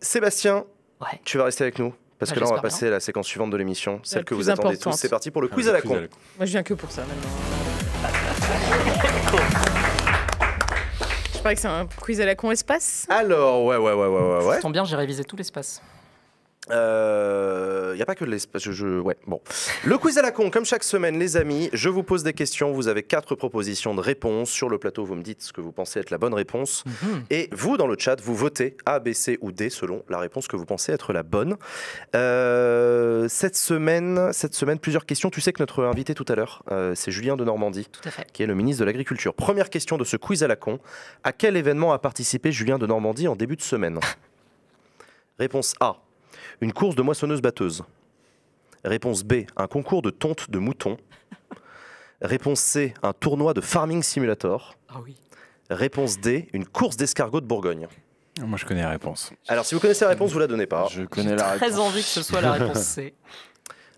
Sébastien, Ouais. tu vas rester avec nous parce que là on va j'espère passer à la séquence suivante de l'émission, celle que plus vous attendez importante. tous. C'est parti pour le quiz à la con. Moi, je viens que pour ça maintenant. Je parie que c'est un quiz à la con espace. Alors, ouais. Ça tombe bien, j'ai révisé tout l'espace. Y a pas que de l'espace. Ouais, bon. Le quiz à la con, comme chaque semaine, les amis, je vous pose des questions. Vous avez 4 propositions de réponses. Sur le plateau, vous me dites ce que vous pensez être la bonne réponse. Et vous, dans le chat, vous votez A, B, C ou D selon la réponse que vous pensez être la bonne. Cette semaine, plusieurs questions. Tu sais que notre invité tout à l'heure, c'est Julien de Normandie, Tout à fait. qui est le ministre de l'Agriculture. Première question de ce quiz à la con. À quel événement a participé Julien de Normandie en début de semaine? Réponse A. Une course de moissonneuse-batteuse. Réponse B. Un concours de tonte de moutons. Réponse C. Un tournoi de Farming Simulator. Ah oui. Réponse D. Une course d'escargot de Bourgogne. Moi, je connais la réponse. Alors, si vous connaissez la réponse, vous la donnez pas. Je connais la réponse. Très envie que ce soit la réponse C.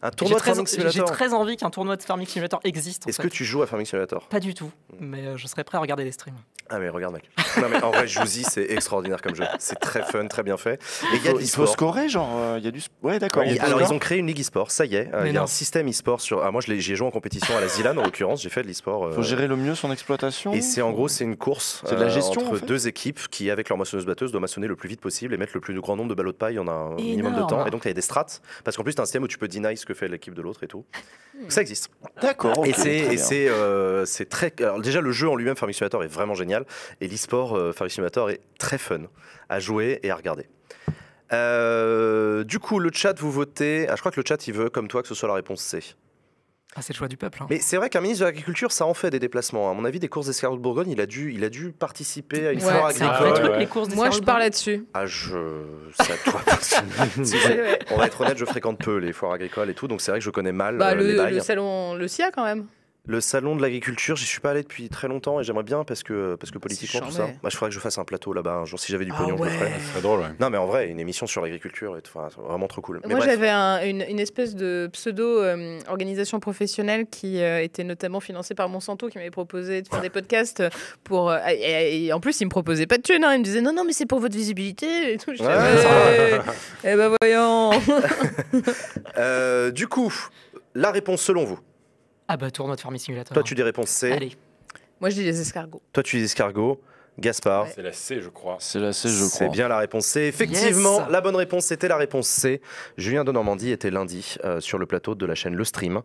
Un tournoi de Farming J'ai Simulator. très envie qu'un tournoi de Farming Simulator existe. Est-ce que tu joues à Farming Simulator? Pas du tout, mais je serais prêt à regarder des streams. Ah mais regarde mec. Non mais en vrai Jouzy c'est extraordinaire comme jeu. C'est très fun, très bien fait. Et il y a de Il faut l'e-sport. scorer, genre, il y a du... Ouais, d'accord. Oui, alors ils ont créé une ligue e-sport, ça y est. Il y a non. un système e-sport sur... Ah, moi j'y ai joué en compétition à la Zilan en l'occurrence, j'ai fait de l'e-sport. Faut gérer le mieux son exploitation. Et c'est en gros c'est une course C'est de la gestion, entre en fait. deux équipes qui avec leur moissonneuse-batteuse doivent maçonner le plus vite possible et mettre le plus grand nombre de ballots de paille en un minimum de Énorme. temps. Et donc il y a des strats, parce qu'en plus t'as un système où tu peux deny ce que fait l'équipe de l'autre et tout. Ça existe. D'accord. ok, Et très bien. c'est très. Alors déjà le jeu en lui-même Farming Simulator est vraiment génial et l'e-sport Farming Simulator est très fun à jouer et à regarder. Du coup le chat vous votez. Ah, je crois que le chat il veut comme toi que ce soit la réponse C. Ah, c'est le choix du peuple. Hein. Mais c'est vrai qu'un ministre de l'Agriculture ça en fait des déplacements. À mon avis des courses d'escargot de Bourgogne il a dû participer à une Ouais, foire C'est un agricole. vrai truc, ouais. les courses des Moi, je cerveaux pars de- là-dessus. Ah c'est à toi. vrai. On va être honnête je fréquente peu les foires agricoles et tout donc c'est vrai que je connais mal Bah, les bails. le salon, le SIA quand même. Le salon de l'agriculture, j'y suis pas allé depuis très longtemps et j'aimerais bien parce que politiquement tout ça. charmé. Bah, je ferais que je fasse un plateau là-bas un jour si j'avais du Ah pognon je le ouais. ferais. C'est très drôle, ouais. Non mais en vrai une émission sur l'agriculture est enfin, vraiment trop cool. Mais Moi, bref. j'avais une espèce de pseudo-organisation professionnelle qui était notamment financée par Monsanto, qui m'avait proposé de faire des podcasts pour. Et en plus, il me proposait pas de thunes. Hein. Il me disait non, mais c'est pour votre visibilité et tout. Je Ouais. Eh ben voyons. Du coup, la réponse selon vous. Ah bah, tournoi de Farming Simulator. Toi tu dis réponse C, Allez. Moi, je dis les escargots. toi tu dis escargot, Gaspard. Ouais. C'est la C, je crois. C'est la C, je C'est crois. bien la réponse C. Effectivement, Yes. la bonne réponse c'était la réponse C. Julien de Normandie était lundi sur le plateau de la chaîne Le Stream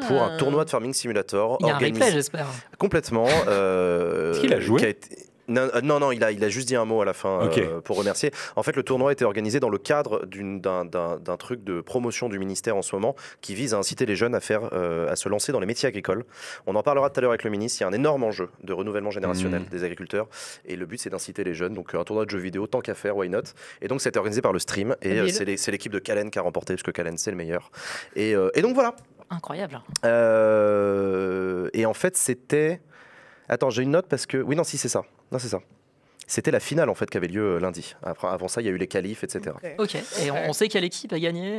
pour un tournoi de Farming Simulator Il y a un organisé replay, j'espère. complètement. Est-ce qu'il a joué qui Non, il a juste dit un mot à la fin Ok. pour remercier. En fait, le tournoi a été organisé dans le cadre d'un truc de promotion du ministère en ce moment qui vise à inciter les jeunes à se lancer dans les métiers agricoles. On en parlera tout à l'heure avec le ministre. Il y a un énorme enjeu de renouvellement générationnel des agriculteurs et le but c'est d'inciter les jeunes. Donc un tournoi de jeux vidéo, tant qu'à faire, why not. Et donc c'était organisé par le Stream et Habile. c'est l'équipe de Calen qui a remporté parce que Calen c'est le meilleur. Et donc voilà. Incroyable. Et en fait, c'était. Attends, j'ai une note parce que. Oui, non, si, c'est ça. Non, c'est ça. C'était la finale en fait qui avait lieu lundi. Avant ça, il y a eu les qualifs, etc. Ok. Et on sait quelle équipe a gagné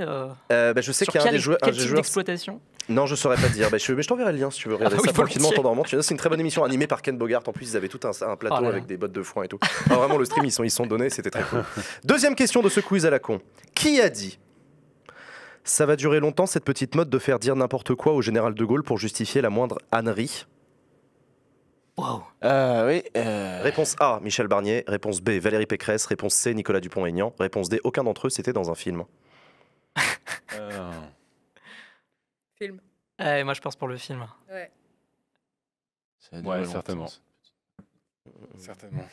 Je sais sur qu'il y a un quel, des joueurs. quel type d'exploitation. Non, je saurais pas te dire. Mais je t'enverrai le lien si tu veux regarder Ah oui, ça tranquillement en volontiers. t'endormant. C'est une très bonne émission animée par Ken Bogart. En plus, ils avaient tout un plateau Oh là là. avec des bottes de foin et tout. Enfin, vraiment, le stream, ils sont donnés. C'était très cool. Deuxième question de ce quiz à la con. Qui a dit ça va durer longtemps cette petite mode de faire dire n'importe quoi au général de Gaulle pour justifier la moindre ânerie? Wow. Oui. Réponse A, Michel Barnier. Réponse B, Valérie Pécresse. Réponse C, Nicolas Dupont-Aignan. Réponse D, aucun d'entre eux, c'était dans un film. Film. Moi, je pense pour le film. Ouais. Ouais, certainement. Certainement.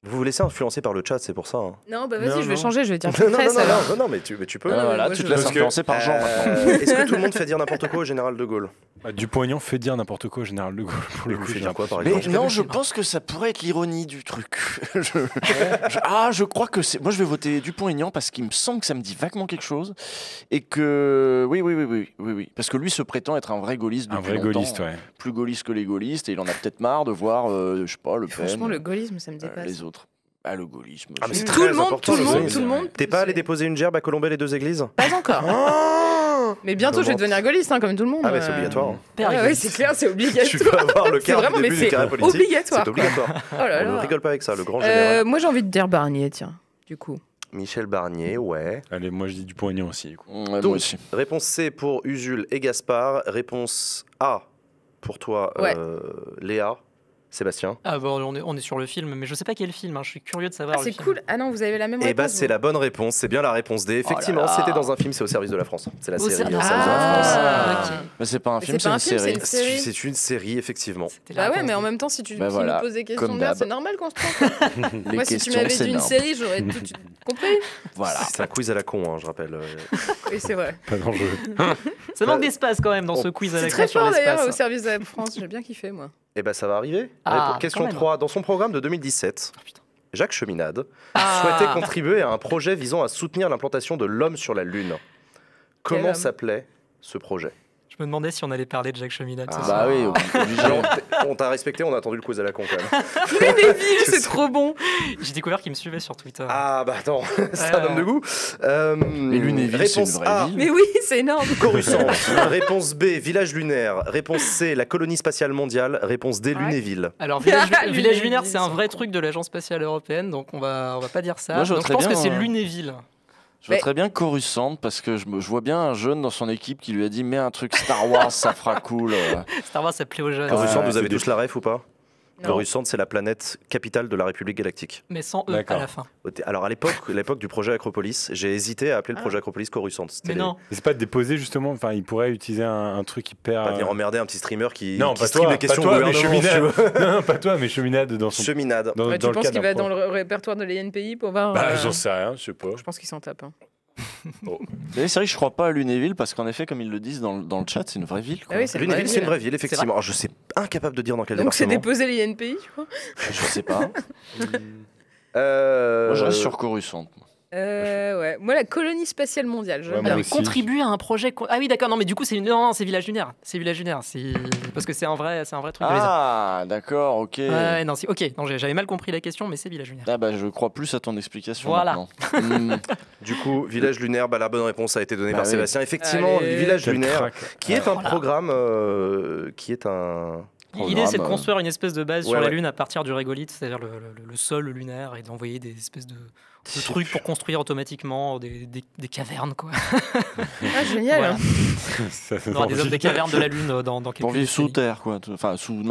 Vous vous laissez influencer par le chat, c'est pour ça. Hein. Non, bah Non, vas-y, je vais non. changer. Je vais dire Non, non, Pécresse, non, alors. non, mais tu peux. Non, mais Voilà, moi, tu te je- laisses Parce influencer par Jean maintenant. Est-ce que tout le monde fait dire n'importe quoi au général de Gaulle? Dupont-Aignan fait dire n'importe quoi au général de Gaulle. Pour le coup, fait j'ai dire quoi, par l'impression. exemple? Mais non, je pense que ça pourrait être l'ironie du truc. Je crois que c'est. Moi, je vais voter Dupont-Aignan parce qu'il me semble que ça me dit vaguement quelque chose et que oui. Parce que lui se prétend être un vrai gaulliste Un depuis vrai longtemps, gaulliste, ouais. plus gaulliste que les gaullistes et il en a peut-être marre de voir, je sais pas, Le Pen, Franchement, le gaullisme, ça me dépasse. les autres. Ah, le gaullisme. Ah, mais c'est Tout très le monde, important, tout le le monde, gaullisme. tout le monde. T'es pas allé déposer une gerbe à Colombey les deux églises? Pas encore. Mais bientôt, je vais devenir gaulliste, hein, comme tout le monde. Ah mais c'est obligatoire. Ouais, c'est clair, c'est obligatoire. Tu peux avoir le C'est quart vraiment, du mais début du c'est carré politique. obligatoire. C'est obligatoire. Oh là On ne là. rigole pas avec ça, le grand général. Moi, j'ai envie de dire Barnier, tiens, du coup. Michel Barnier, ouais. Allez, moi je dis Dupont-Aignan aussi. Du coup. Ouais, moi Donc, aussi. réponse C pour Usul et Gaspard. Réponse A pour toi, Ouais. Léa. Sébastien. Ah bon, on est sur le film, mais je sais pas quel film. Hein. Je suis curieux de savoir. Ah, le c'est film. cool. Ah non, vous avez la même Et bah réponse. c'est la bonne réponse, c'est bien la réponse D. Effectivement, là là. c'était dans un film, c'est au service de la France. C'est la Au série ser- au service de la France. Ah, ok. Mais c'est pas un Mais film, c'est pas c'est un une film, série. c'est une série. C'est une série, effectivement. C'était la Bah ouais, réponse mais en D. même temps, si tu Bah si voilà, nous poses des questions comme de merde, d'hab. c'est normal qu'on se trompe. Les Moi, si tu questions, m'avais c'est dit une énorme. série, j'aurais tout compris. Voilà. C'est un quiz à la con, hein, je rappelle. Oui, c'est vrai. Pas d'enjeu. Ça manque d'espace quand même dans Oh. ce quiz à C'est la très con sur fort d'ailleurs au l'espace. service de la France. J'ai bien kiffé, moi. Et bah ça va arriver. Ah, Question quand même. 3. Dans son programme de 2017, Oh, putain. Jacques Cheminade Ah. souhaitait contribuer à un projet visant à soutenir l'implantation de l'homme sur la Lune. Comment homme s'appelait ce projet? Je me demandais si on allait parler de Jacques Cheminade. ce Ah. soir. Bah oui, obligé. Alors, on t'a respecté, on a attendu le quiz à la con quand même. Lunéville, c'est trop bon. J'ai découvert qu'il me suivait sur Twitter. Ah bah attends, c'est un homme de goût. Et Lunéville, c'est une réponse vraie A, ville. Mais oui, c'est énorme. Coruscant. Réponse B, village lunaire. Réponse C, la colonie spatiale mondiale. Réponse D, Ouais. Lunéville. Alors, Village Lunéville, Lunaire, c'est un ils vrai sont truc de l'Agence spatiale européenne, donc on va pas dire ça. Moi, je donc, je voterais pense que bien, c'est Lunéville. Je vois très bien Coruscant parce que je vois bien un jeune dans son équipe qui lui a dit mets un truc Star Wars, ça fera cool. Star Wars s'appelait au jeune. Coruscant, Ouais, vous avez c'est tous la ref ou pas? Non. Coruscant, c'est la planète capitale de la République galactique. Mais sans E à D'accord. la fin. Alors à l'époque du projet Acropolis, j'ai hésité à appeler le Ah. projet Acropolis Coruscant. C'était Mais non. Et c'est pas déposé justement, enfin il pourrait utiliser un truc hyper. pas venir emmerder un petit streamer qui, Non, qui pas stream toi, les questions pas toi, au mais gouvernement. si tu veux. Cheminade. Non, pas toi, mais Cheminade dans son. Cheminade. Dans, Ouais, dans tu le penses cadre qu'il va d'un dans le répertoire de l'INPI pour voir Bah, j'en sais rien, je sais pas. Je pense qu'il s'en tape. Hein. C'est vrai que je crois pas à Lunéville parce qu'en effet, comme ils le disent dans le chat, c'est une vraie ville. Quoi. Ah oui, c'est Lunéville, c'est une vraie ville, C'est effectivement. Alors, je sais incapable de dire dans quel Donc c'est département. déposer l'INPI, tu crois Je sais pas. Euh, Moi, je reste sur Coruscant. Ouais. Moi, la colonie spatiale mondiale. j'aime Ouais, bien. moi aussi. Contribuer à un projet. Ah oui, d'accord. Non, mais du coup, non, c'est Village Lunaire. C'est Village Lunaire. Parce que c'est un vrai truc. de les- Ah, d'accord, ok. Ouais, non, ok. Non, j'avais mal compris la question, mais c'est Village Lunaire. Ah bah, je crois plus à ton explication Voilà. maintenant. Du coup, Village Lunaire, bah, la bonne réponse a été donnée Bah par oui. Sébastien. Effectivement, Allez. Village Quel Lunaire, crack. qui est un Voilà. programme, qui est un... L'idée, c'est de Programme, construire une espèce de base ouais, sur la ouais. Lune à partir du régolithe, c'est-à-dire le sol lunaire, et d'envoyer des espèces de trucs pour construire automatiquement des cavernes, quoi. Ah, génial. Voilà. Ça On aura des hommes des cavernes de la Lune dans quelques Pour vivre sous décennies. terre, quoi. Enfin, sous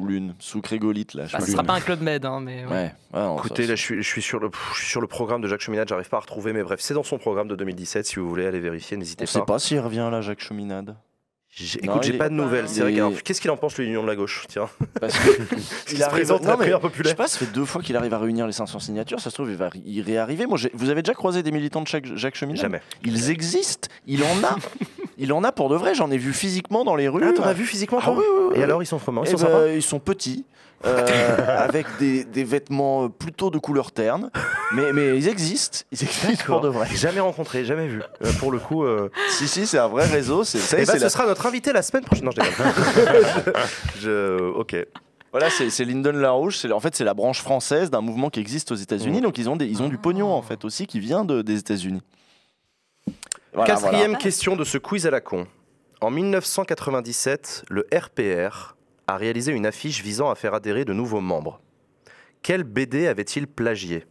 lune, sous Crégolite, là. je sais Bah, pas. ce sera pas un club med, hein, mais. Ouais, non, Écoutez, ça- là, je suis sur le programme de Jacques Cheminade, j'arrive pas à retrouver, mais bref, c'est dans son programme de 2017. Si vous voulez aller vérifier, on n'hésitez sait pas. pas s'il revient là, Jacques Cheminade. Écoute, j'ai il pas est- de nouvelles. il C'est vrai est- qu'il- qu'est-ce qu'il en pense, l'Union de la gauche? Tiens, Parce que il se présente la prière je populaire. sais pas, ça fait 2 fois qu'il arrive à réunir les 500 signatures. Ça se trouve, il va y réarriver. Moi, vous avez déjà croisé des militants de Jacques Cheminade? Jamais. Ils existent. Il en a. Il en a pour de vrai. J'en ai vu physiquement dans les rues. Ah, t'en as vu physiquement, Ah toi? oui, oui, oui. Et alors, ils sont comment? Ils Eh sont ben, sympas? ils sont petits, avec des vêtements plutôt de couleur terne, mais ils existent. Ils existent pour de vrai. Jamais rencontré, jamais vu. Pour le coup, Si, c'est un vrai réseau. Ça y eh est, ben, c'est ce la- sera notre invité la semaine prochaine. Non, je déconne. Ok. Voilà, c'est Lyndon LaRouche. En fait, c'est la branche française d'un mouvement qui existe aux États-Unis. Donc, ils ont du pognon, en fait, aussi, qui vient des États-Unis. Voilà, Quatrième voilà. question de ce quiz à la con. En 1997, le RPR a réalisé une affiche visant à faire adhérer de nouveaux membres. Quel BD avait-il plagié?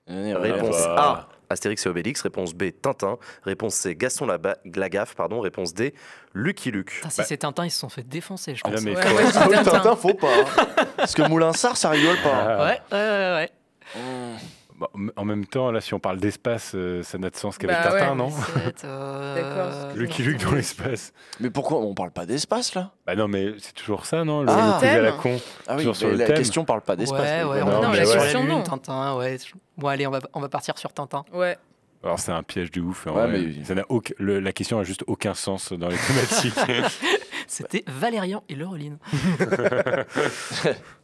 Réponse A, Astérix et Obélix. Réponse B, Tintin. Réponse C, Gaston Lagaffe. Réponse D, Lucky Luke. Putain, si c'est Tintin, ils se sont fait défoncer, je Ah, pense. non, mais Ouais, faut- moi, je dis Ah oui, Tintin. Tintin, faut pas. Hein. Parce que Moulinsart, ça rigole pas. Ah. Ouais. Bah, en même temps, là, si on parle d'espace, ça n'a de sens qu'avec Bah Tintin, ouais, non? D'accord. Lucky Luke dans l'espace. Mais pourquoi on parle pas d'espace, là? Bah non, mais c'est toujours ça, non? Ah. Le quiz à la Thème. con. Ah oui, Toujours sur mais le la thème. question parle pas d'espace. Ouais, donc, ouais, non, on mais est sur ouais. la question, Lune, non. Tintin, ouais. Bon, allez, on va partir sur Tintin. Ouais. Alors, c'est un piège de ouf. en Ouais, vrai. mais- Ça n'a la question a juste aucun sens dans les thématiques. C'était Valérian et Laureline.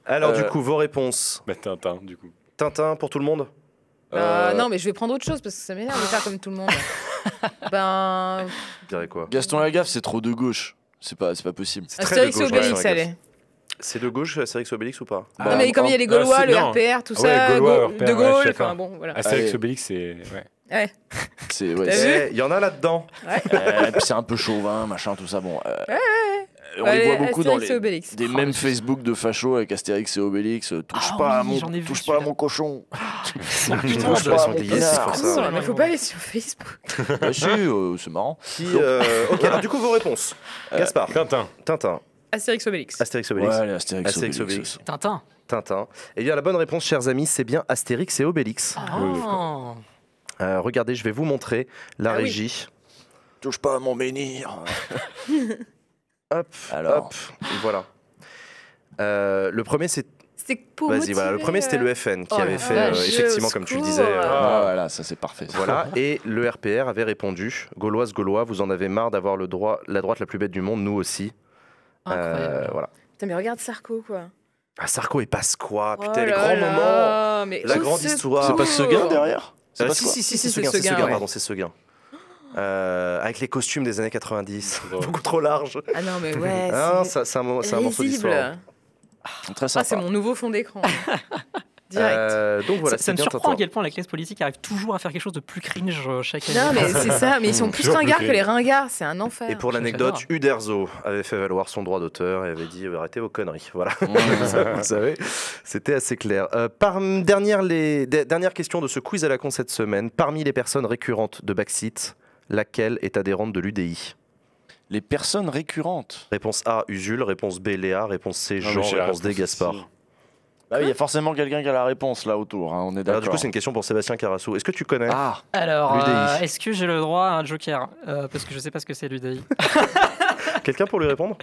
Alors, Euh, du coup, vos réponses. Bah, Tintin, du coup. Tintin pour tout le monde? Non, mais je vais prendre autre chose parce que ça m'énerve de faire comme tout le monde. Ben. Je dirais quoi? Gaston Lagaffe, c'est trop de gauche. C'est pas possible. C'est très de Astérix et gauche, ouais, Obélix, c'est vrai, allez. C'est de gauche, Astérix et Obélix ou pas? Ah, Non, mais comme il y a les Gaulois, c'est- le non. RPR, tout Ah ouais, ça, Gaulois, de RPR, ouais, je Gaulle, suis enfin d'accord. bon, voilà. Astérix Allez. Obélix, c'est. Ouais. Ouais. C'est ouais, T'as c'est- vu Il y en a là-dedans. et puis c'est un peu chauvin, machin, tout ça. Bon, on les Allez, voit beaucoup dans Astérix et les Obélix. des mêmes Facebook de fachos avec Astérix et Obélix. Touche Ah pas oui, à j'en ai vu touche pas à celui-là. mon cochon. Putain, je suis sur les sangliers, c'est pour ça. Non, mais faut pas aller sur Facebook. Bah si, c'est marrant. Ok, alors du coup, vos réponses. Gaspard. Tintin. Astérix Obélix. Astérix Obélix. Ouais, allez, Astérix Astérix Obélix. Obélix. Tintin. Tintin. Eh bien, la bonne réponse, chers amis, c'est bien Astérix et Obélix. Oh. Regardez, je vais vous montrer la Ah oui. régie. Touche pas à mon menhir. Hop, Alors. hop, et voilà. Le premier, c'est. C'était pour Vas-y, motiver, voilà. Le premier, c'était le FN qui Oh avait la fait, vache, effectivement, au comme tu le secours. disais. Ah, voilà, ça c'est parfait. Voilà, et le RPR avait répondu Gauloise, Gaulois, vous en avez marre d'avoir la droite la plus bête du monde, nous aussi. Incroyable. Voilà. Putain, mais regarde Sarko, quoi. Ah, Sarko et Pasqua, putain, Oh les là grands moments. là, mais La au grande secours. histoire. C'est pas Seguin derrière C'est pas Si, quoi si, Si, c'est c'est Seguin, c'est Seguin, Seguin, ouais. pardon, c'est Seguin. Avec les costumes des années 90, beaucoup trop larges. Ah non, mais ouais. Ah, c'est un morceau risible. d'histoire. Très Ah, sympa. c'est mon nouveau fond d'écran. Direct. Donc voilà, ça c'est me bien surprend à Tintin. quel point la classe politique arrive toujours à faire quelque chose de plus cringe chaque année. Non, mais c'est ça. Mais ils sont plus Toujours plus ringards que cringe. les ringards. C'est un enfer. Et pour l'anecdote, Uderzo avait fait valoir son droit d'auteur et avait dit arrêtez vos conneries. Voilà, vous savez, c'était assez clair. Dernière question de ce quiz à la con cette semaine. Parmi les personnes récurrentes de Backseat, laquelle est adhérente de l'UDI? Les personnes récurrentes. Réponse A, Usul. Réponse B, Léa. Réponse C, Non, mais Jean. j'ai la Réponse D, réponse Gaspard. aussi. Bah oui, il y a forcément quelqu'un qui a la réponse là autour, hein, on est Alors d'accord. du coup, c'est une question pour Sébastien Carasso. Est-ce que tu connais Ah, Alors, L'UDI. est-ce que j'ai le droit à un joker Parce que je sais pas ce que c'est l'UDI. quelqu'un pour lui répondre?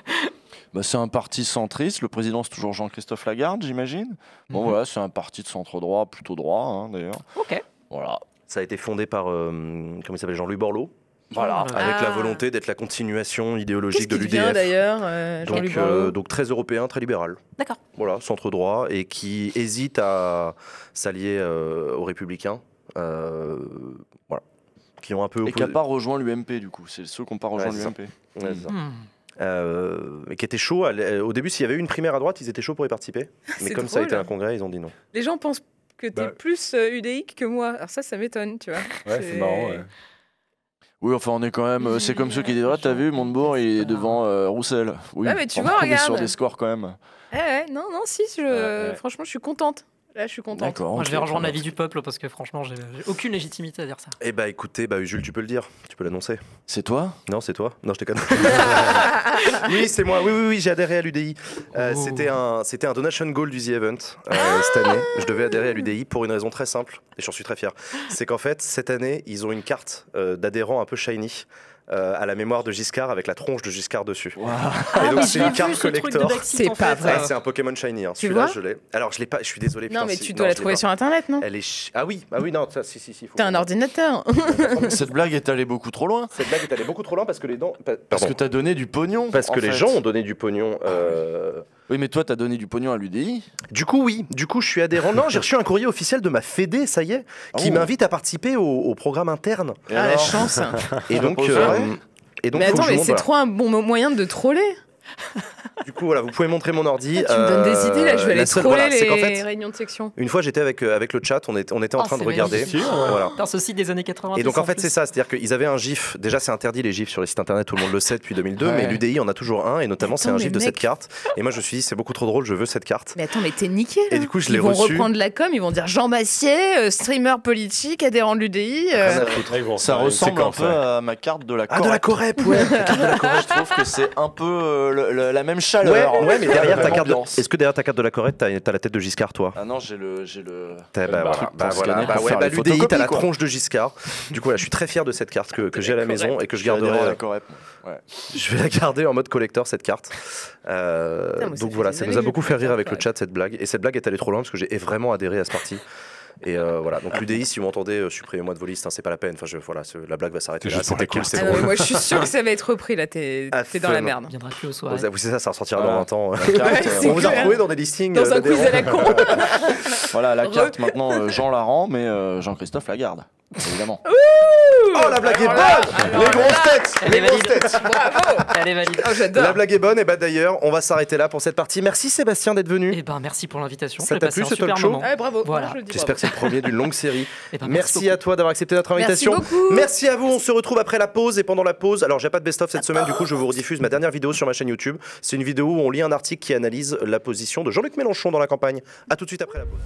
bah c'est un parti centriste, le président c'est toujours Jean-Christophe Lagarde, j'imagine. Bon voilà, c'est un parti de centre-droit, plutôt droit hein, d'ailleurs. Ok. Voilà. Ça a été fondé par comment il s'appelle, Jean-Louis Borloo, Voilà. avec la Ah. volonté d'être la continuation Qu'est-ce idéologique de qu'il devient l'UDF. d'ailleurs, Jean-Luc Donc, Borloo donc très européen, très libéral. D'accord. Voilà, centre droit et qui hésite à s'allier aux républicains. Voilà. Qui ont un peu Et qui opposé. n'a pas rejoint l'UMP du coup, c'est ceux qui n'ont pas rejoint Ouais, c'est ça. l'UMP. Ouais, c'est ça. Hmm. Et qui était chaud. Au début, s'il y avait eu une primaire à droite, ils étaient chauds pour y participer. Mais C'est comme ça a été drôle. un congrès, ils ont dit non. Les gens pensent que t'es Bah. plus UDIque que moi. Alors ça m'étonne, tu vois. Ouais, c'est marrant. Ouais. Oui, enfin on est quand même, c'est comme ceux qui disent, t'as vu, Montebourg il est devant Roussel. Oui, Ah, mais tu on vois, est sur regarde. des scores quand même. Non, si, Ouais. franchement, je suis contente. Là, je suis contente. D'accord. Moi, je vais ok, rejoindre ça l'avis du peuple parce que franchement, j'ai aucune légitimité à dire ça. Eh bah écoutez, Jules, tu peux le dire. Tu peux l'annoncer. marche. C'est toi Non, c'est toi. Non, je déconne. Oui, c'est moi. Oui, j'ai adhéré à l'UDI. C'était un donation goal du The Event cette année. Je devais adhérer à l'UDI pour une raison très simple et j'en suis très fier. C'est qu'en fait, cette année, ils ont une carte d'adhérent un peu shiny. À la mémoire de Giscard avec la tronche de Giscard dessus. Et donc c'est une carte collector. C'est pas vrai. Ah, c'est un Pokémon shiny. Hein. Tu Celui-là, vois je l'ai. Alors je l'ai pas. Je suis désolé. Non, putain, mais si- tu non, dois la je l'ai trouver pas. sur Internet, non Elle est. Ah oui, non, ça, si. faut T'as un qu'on- ordinateur. Cette blague est allée beaucoup trop loin. Cette blague est allée beaucoup trop loin parce que les dents. Parce que t'as donné du pognon. Parce en que les fait. gens ont donné du pognon. Oui, mais toi t'as donné du pognon à l'UDI. Du coup, oui. Du coup, je suis adhérent. Non, j'ai reçu un courrier officiel de ma Fédé, ça y est, qui Oh. m'invite à participer au programme interne. Et Ah, la alors chance. Et donc. pas vrai Mais faut que attends, je mais monte, c'est voilà. trop un bon moyen de troller. Du coup, voilà, vous pouvez montrer mon ordi. Tu me donnes des idées, là, je vais la aller seule- troller voilà, c'est qu'en les fait, réunions de section. une fois, j'étais avec le chat, on était en train de c'est regarder. magnifique. Voilà. Dans ce site des années 90. Et donc en fait c'est ça, c'est-à-dire qu'ils avaient un GIF, déjà c'est interdit les GIFs sur les sites internet, tout le monde le sait depuis 2002, Ouais. mais l'UDI en a toujours un, et notamment c'est Attends, un mais GIF de mec. cette carte, et moi je me suis dit c'est beaucoup trop drôle, je veux cette carte. Mais attends, mais t'es niqué. Et là. du coup je l'ai Ils vont reçu. reprendre la com, ils vont dire Jean Massier, streamer politique, adhérent de l'UDI. Rien à foutre. Ils vont Ça faire une ressemble un séquence, peu ouais. à ma carte de la Ah de la Corrète. Corrèpe, ouais. La carte de la Corrèpe. Je trouve que c'est un peu la même chaleur. Ouais, mais derrière ta carte, L'ambiance. est-ce que derrière ta carte de la Corrète t'as la tête de Giscard toi? Ah non, j'ai le. Bah, Bah, voilà, truc bah, pour voilà, scanner, bah pour ouais, faire bah, les l'UDI t'as la photocopies, quoi. tronche de Giscard. Du coup voilà, je suis très fier de cette carte que j'ai à la Correct. maison et que je J'ai adhéré à garderai. la Corrète. Ouais. Je vais la garder en mode collector cette carte. moi, ça Donc fait voilà, des ça années nous a que beaucoup je fait fais rire ça, avec le ouais. chat cette blague. Et cette blague est allée trop loin parce que j'ai vraiment adhéré à ce parti. Et voilà, donc l'UDI, si vous m'entendez, supprimez-moi de vos listes, hein, c'est pas la peine. Enfin, voilà, la blague va s'arrêter C'est là. juste pour C'était ta cool, carte. c'était Ah non, mais drôle. moi je suis sûr que ça va être repris là, t'es Ah, dans la fun. merde. On viendra plus aux soirées. Vous savez, ça ressortira Voilà. dans 20 ans. La carte, c'est On vous a clair. retrouvé dans des listings. Dans un quiz d'adhérents. à la con. Voilà, la carte maintenant, Jean Larand, mais Jean-Christophe Lagarde, évidemment. Oh, la blague est bonne. alors Les grosses têtes. Elle Les est grosses valide. têtes. Bravo. Elle est valide. Oh, j'adore. La blague est bonne. Et bah d'ailleurs, on va s'arrêter là pour cette partie. Merci Sébastien d'être venu. Eh ben, merci pour l'invitation. Ça J'ai t'a passé plu, un ce super talk show moment. Ouais, bravo. Voilà. Moi, je le dis J'espère que c'est le premier d'une longue série. Eh ben, Merci à toi d'avoir accepté notre invitation. Merci beaucoup. Merci à vous. On se retrouve après la pause et pendant la pause. Alors, j'ai pas de best-of cette semaine. Du coup, je vous rediffuse ma dernière vidéo sur ma chaîne YouTube. C'est une vidéo où on lit un article qui analyse la position de Jean-Luc Mélenchon dans la campagne. À tout de suite après la pause.